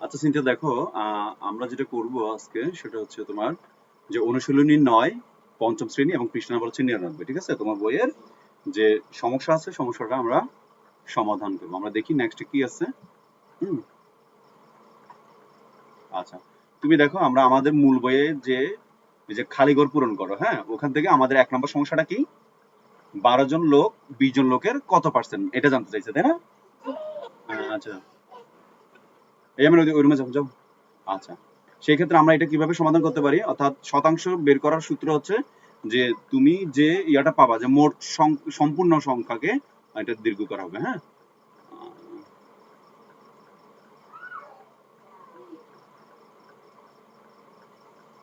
আচ্ছা সিনথিয়া দেখো, আমরা যেটা করব আজকে সেটা হচ্ছে তোমার যে অনুশীলনী 9 পঞ্চম শ্রেণী এবং পৃষ্ঠা নাম্বার হচ্ছে 99, ঠিক আছে? তোমার বইয়ের যে সমস্যা আছে সমস্যাটা আমরা সমাধান করবো। আমরা দেখি নেক্সট কি আছে। হুম। আচ্ছা, তুমি দেখো আমরা আমাদের মূল বইয়ে যে এই যে খালি ঘর পূরণ করো, হ্যাঁ, ওখান থেকে আমাদের 1 নম্বর সমস্যাটা কি, 12 জন লোক 20 জন লোকের কত পার্সেন্ট এটা জানতে চাইছে, তাই না? আচ্ছা, এই আমি ওই রুমে যাবো, যাও। আচ্ছা, সেই ক্ষেত্রে আমরা এটা কিভাবে সমাধান করতে পারি, অর্থাৎ শতাংশ বের করার সূত্র হচ্ছে যে তুমি যে ইয়াটা পাবা যে মোট সম্পূর্ণ সংখ্যাকে এটা দীর্ঘ করা হবে, হ্যাঁ।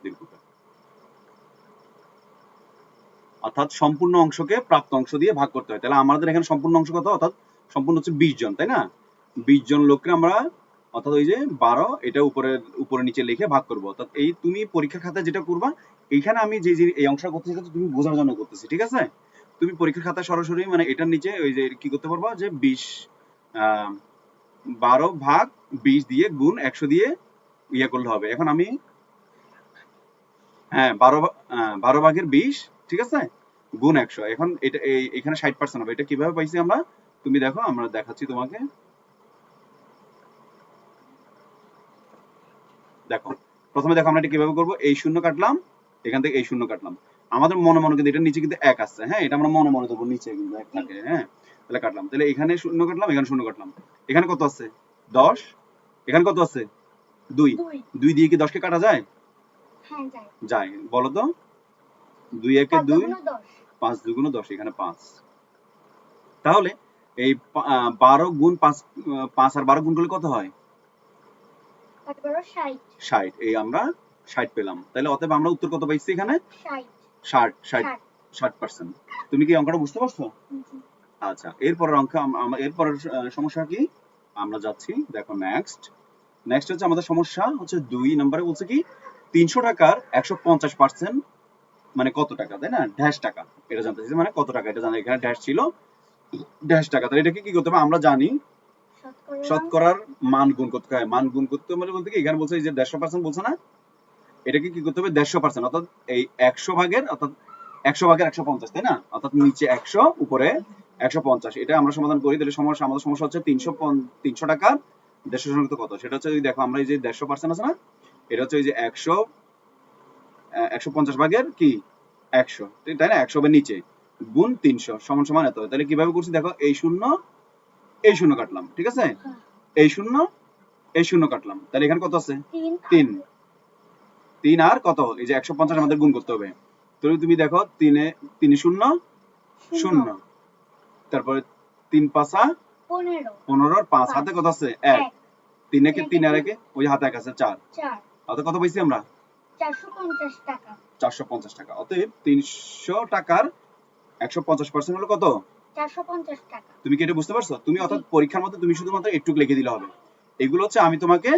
দীর্ঘ করা। অর্থাৎ সম্পূর্ণ অংশকে প্রাপ্ত অংশ দিয়ে ভাগ করতে হয়। তাহলে আমাদের এখানে সম্পূর্ণ অংশ কত, অর্থাৎ সম্পূর্ণ হচ্ছে 20 জন, তাই না? 20 জন লোককে আমরা অর্থাৎ ওই যে 12 এটা উপরে উপরে নিচে লিখে ভাগ করবো। অর্থাৎ এই তুমি পরীক্ষা খাতায় যেটা করবা, এইখানে আমি যে যে এই অংশটা করতেছি সেটা তুমি বোঝার জন্য করতেছি, ঠিক আছে? তুমি পরীক্ষার খাতায় সরাসরি মানে এটার নিচে ওই যে কি করতে পারবা যে 20 12 ভাগ 20 দিয়ে গুণ 100 দিয়ে ইয়ে করলে হবে। এখন আমি হ্যাঁ 12 ভাগের 20, ঠিক আছে, গুণ 100। এখন এটা এখানে 60% হবে। এটা কিভাবে পাইছি আমরা, তুমি দেখো আমরা দেখাচ্ছি তোমাকে। দেখো, প্রথমে দেখো আমরা এটা কিভাবে করবো, এই শূন্য কাটলাম, এখান থেকে এই শূন্য কাটলাম। আমাদের মনে মনে কিন্তু এটার নিচে কিন্তু 1 আছে, হ্যাঁ, এটা আমরা মনে মনে দেবো, নিচে কিন্তু 1 থাকে, হ্যাঁ। তাহলে কাটলাম, তাহলে এখানে শূন্য কাটলাম, এখানে শূন্য কাটলাম। এখানে কত আছে, 10। এখানে কত আছে, 2। 2 দিয়ে কি 10 কে কাটা যায়? যায়, বলো তো। 2 একে 2, 5 দুগুণ 10, এখানে 5। তাহলে এই 12 গুণ 5, 5 আর 12 গুণ করলে কত হয়, 60। এই আমরা 60 পেলাম। তাহলে অতএব আমরা উত্তর কত পাইছি এখানে, 60%। তুমি কি অঙ্কটা বুঝতে পারছো? আচ্ছা, এরপরের অঙ্ক এরপরের সমস্যা কি, আমরা যাচ্ছি, দেখো নেক্সট। নেক্সট হচ্ছে আমাদের সমস্যা হচ্ছে 2 নম্বরে বলছে কি 300 টাকার 150% মানে কত টাকা, তাই না? ড্যাশ টাকা, এটা জানতে চাইছে, মানে কত টাকা এটা জানা, এখানে ড্যাশ ছিল, ড্যাশ টাকা। তাহলে এটাকে কি করতে হবে, আমরা জানি শতকরার মান গুণ করতে হয়। মান গুণ করতে মানে বলতে কি, এখানে বলছে এই যে 150% বলছে না, এটাকে কি করতে হবে 150%, অর্থাৎ এই 100 ভাগের, অর্থাৎ 100 ভাগের 150, তাই না? অর্থাৎ নিচে 100 উপরে 150। এটা আমরা সমাধান করি, তাহলে সমস্যা, আমাদের সমস্যা হচ্ছে 300 টাকার 150% কত, সেটা হচ্ছে দেখো আমরা এই যে 150% আছে না, এটা হচ্ছে এই যে 150 ভাগের কি 100, তাই না? 100 এর নিচে গুণ 300 সমান সমান এত। তাহলে কিভাবে করছি দেখো, এই শূন্য এই শূন্য কাটলাম, ঠিক আছে, এই শূন্য এই শূন্য কাটলাম, তাহলে এখানে কত আছে, 3। 3 আর কত, এই যে 150 আমাদের গুণ করতে হবে। তাহলে তুমি দেখো 3 শূন্য শূন্য, তারপরে 3 পাঁচা 15, 5 হাতে কত আছে 1, 3 একে 3 আর একে ওই হাতে 1 আছে 4, অর্থাৎ কত পাইছি আমরা 450 টাকা। অতএব 300 টাকার 150% হলো কত, 450 টাকা। তুমি কি এটা বুঝতে পারছো? তুমি অর্থাৎ পরীক্ষার মধ্যে তুমি শুধুমাত্র একটু লিখে দিলে হবে। এগুলো হচ্ছে আমি তোমাকে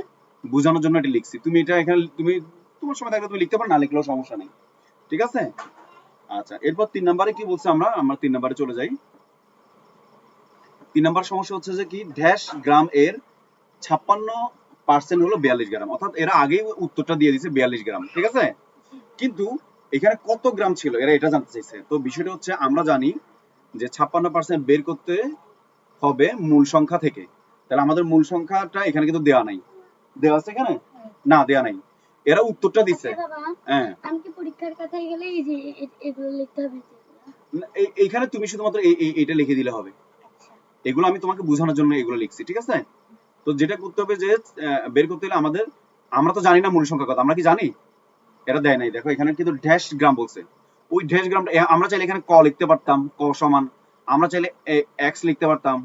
বোঝানোর জন্য এটা লিখছি। তুমি এটা এখানে তুমি তোমার সময় থাকলে তুমি লিখতে পারো, না লিখলেও সমস্যা নেই, ঠিক আছে? আচ্ছা, এরপর 3 নম্বরে কি বলছে, আমরা 3 নম্বরে চলে যাই। 3 নম্বর সমস্যা হচ্ছে যে কি ড্যাশ গ্রাম এর 56% হলো 42 গ্রাম, অর্থাৎ এরা আগেই উত্তরটা দিয়ে দিয়েছে 42 গ্রাম, ঠিক আছে? কিন্তু এখানে কত গ্রাম ছিল এরা এটা জানতে চাইছে। তো বিষয়টা হচ্ছে আমরা জানি যে 56% বের করতে হবে মূল সংখ্যা থেকে। তাহলে আমাদের মূল সংখ্যাটা এখানে কিন্তু দেওয়া নাই, দেওয়া আছে এখানে না, দেওয়া নাই। এরা উত্তরটা দিছে, হ্যাঁ, আমি কি পরীক্ষার কথায় গেলে এই যে এগুলো লিখতে হবে, এইখানে তুমি শুধুমাত্র এইটা লিখে দিলে হবে। এগুলো আমি তোমাকে বোঝানোর জন্য এগুলো লিখছি, ঠিক আছে? তো যেটা করতে হবে যে বের করতে হলে আমাদের, আমরা তো জানি না মূল সংখ্যা কত, আমরা কি জানি? এটা দেয় নাই, দেখো এখানে কিন্তু ড্যাশ গ্রাম বলছে। ওই ড্যাশ গ্রামটা আমরা চাইলে এখানে ক লিখতে পারতাম, ক সমান, আমরা চাইলে এক্স লিখতে পারতাম,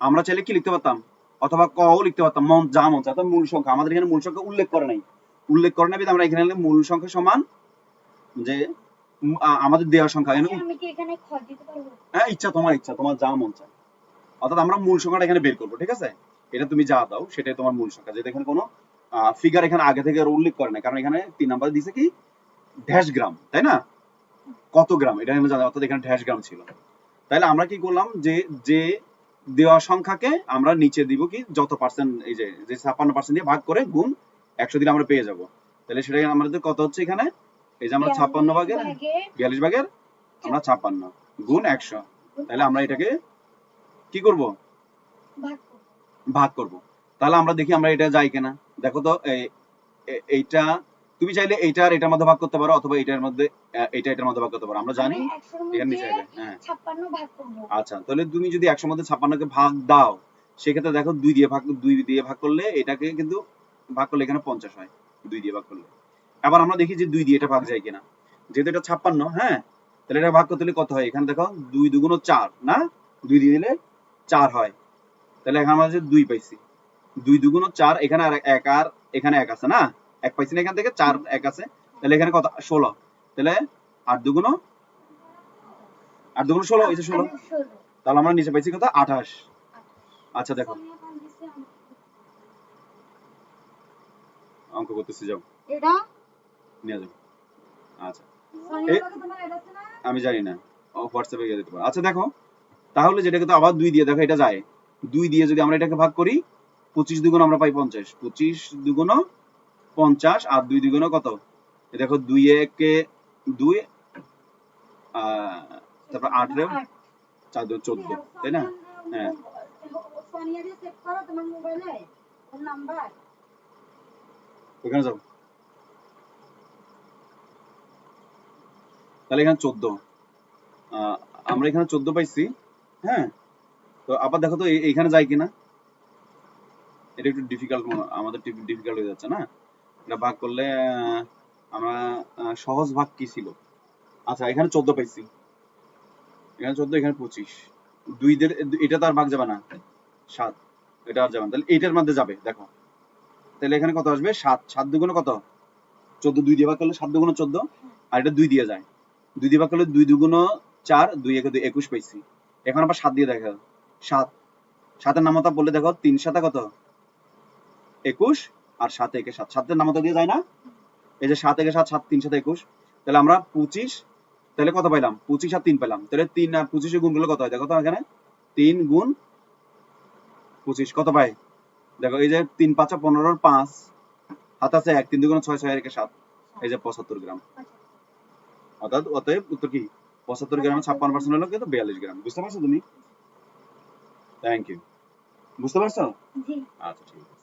আমরা চাইলে কি লিখতে পারতাম, অথবা ক ও লিখতে পারতাম, মন যা মন চায়। মূল সংখ্যা আমাদের এখানে মূল সংখ্যা উল্লেখ করে নাই, উল্লেখ করে নাই, আমরা এখানে মূল সংখ্যা সমান যে আমাদের দেওয়া সংখ্যা, আমি কি এখানে খ দিতে পারবো? হ্যাঁ, ইচ্ছা, তোমার ইচ্ছা, তোমার যা মন চায়। অর্থাৎ আমরা মূল সংখ্যাটা এখানে বের করবো, ঠিক আছে? এটা তুমি যা দাও সেটাই তোমার মূল সংখ্যা, যেটা এখানে কোনো ফিগার এখানে আগে থেকে উল্লেখ করে নাই, কারণ এখানে 3 নাম্বার দিছে কি ড্যাশ গ্রাম, তাই না? কত গ্রাম এটা আমরা জানি, অর্থাৎ এখানে ড্যাশ গ্রাম ছিল। তাহলে আমরা কি করলাম যে যে দেওয়া সংখ্যাকে আমরা নিচে দিব কি যত পার্সেন্ট, এই যে 56% দিয়ে ভাগ করে গুণ 100 দিলে আমরা পেয়ে যাব। তাহলে সেটা আমাদের কত হচ্ছে এখানে, এই যে আমরা 56 ভাগের 42 ভাগের আমরা 56 গুণ 100, তাহলে আমরা এটাকে কি করব, ভাগ করব। তাহলে আমরা দেখি আমরা এটা যাই কিনা। দেখো তো এইটা তুমি চাইলে এইটা আর এটার মধ্যে ভাগ করতে পারো, অথবা এটার মধ্যে এটার মধ্যে ভাগ করতে পারো। আমরা জানি এখানে নিচে হ্যাঁ 56 ভাগ করব। আচ্ছা, তাহলে তুমি যদি 100 এর মধ্যে 56 কে ভাগ দাও, সেক্ষেত্রে দেখো 2 দিয়ে ভাগ করলে এটাকে কিন্তু ভাগ করলে এখানে 50 হয় 2 দিয়ে ভাগ করলে। আবার আমরা দেখি যে 2 দিয়ে এটা ভাগ যায় কিনা। যেহেতু এটা 56, হ্যাঁ, তাহলে এটা ভাগ করতে হলে কত হয়, এখানে দেখো 2 দুগুণ 4 না, 2 দিয়ে দিলে 4 হয়। তাহলে এখানে আমরা যে 2 পাইছি, 2 দুগুণ 4, এখানে আর 1 আর এখানে 1 আছে না, 1 পাইছি না, এখান থেকে 4 1 আছে, তাহলে এখানে কত 16, তাহলে 8 দুগুণ 16 হইছে 16, তাহলে আমরা নিচে পাইছি কত 28। আচ্ছা দেখো অঙ্ক করতেছি, যাও এটা নিয়ে যাও। আচ্ছা আমি জানি না, হোয়াটসঅ্যাপে গিয়ে দিতে পারো। আচ্ছা দেখো তাহলে যেটাকে তো আবার 2 দিয়ে, দেখো এটা যায় 2 দিয়ে যদি আমরা এটাকে ভাগ করি, 25 দুগুণ আমরা পাই 50, 25 দুগুণ 50 আর 2 দুগুণ কত, দেখো 2 একে 2, তারপর 8 রে 4 2 14, তাই না? হ্যাঁ সোনিয়া দিয়ে চেক করো তোমার মোবাইলে ওর নাম্বার, ওখানে যাও। তাহলে এখানে 14, আমরা এখানে 14 পাইছি, হ্যাঁ। তো আবার দেখো তো এইখানে যায় কিনা, এটা একটু ডিফিকাল্ট, আমাদের ডিফিকাল্ট হয়ে যাচ্ছে না, এটা ভাগ করলে আমরা সহজ ভাগ কি ছিল, আচ্ছা এখানে 14 পাইছি, এখানে 14 এখানে 25, 2 দের এটা তো আর ভাগ যাবে না, 7 এটা আর যাবে না, তাহলে এইটার মধ্যে যাবে দেখো। তাহলে এখানে কত আসবে 7, 7 দুগুণ কত 14, 2 দিয়ে ভাগ করলে 7 দুগুণ 14, আর এটা 2 দিয়ে যায়, 2 দিয়ে ভাগ করলে 2 দুগুণ 4, 2 একে 2 21 পাইছি। এখন আবার 7 দিয়ে দেখো, 7 7 এর নামতা বললে দেখো 3 7 কত 21, আর 7 একে 7, 7 এর নামতা দিয়ে যায় না, এই যে 7 একে 7, 7 3 7 21, তাহলে আমরা 25, তাহলে কত পাইলাম 25 আর 3 পেলাম, তাহলে 3 আর 25 এর গুণ করলে কত হয়, দেখো তো এখানে 3 গুণ 25 কত পাই, দেখো এই যে 3 5 15 5 হাত আছে 1, 3 দুগুণ 6, 6 একে 7, এই যে 75 গ্রাম। অর্থাৎ অতএব উত্তর কি 75 গ্রামে 56% হলো কিন্তু 42 গ্রাম। বুঝতে পারছো তুমি? Thank you. বুঝতে পারছো? জি। আচ্ছা ঠিক আছে।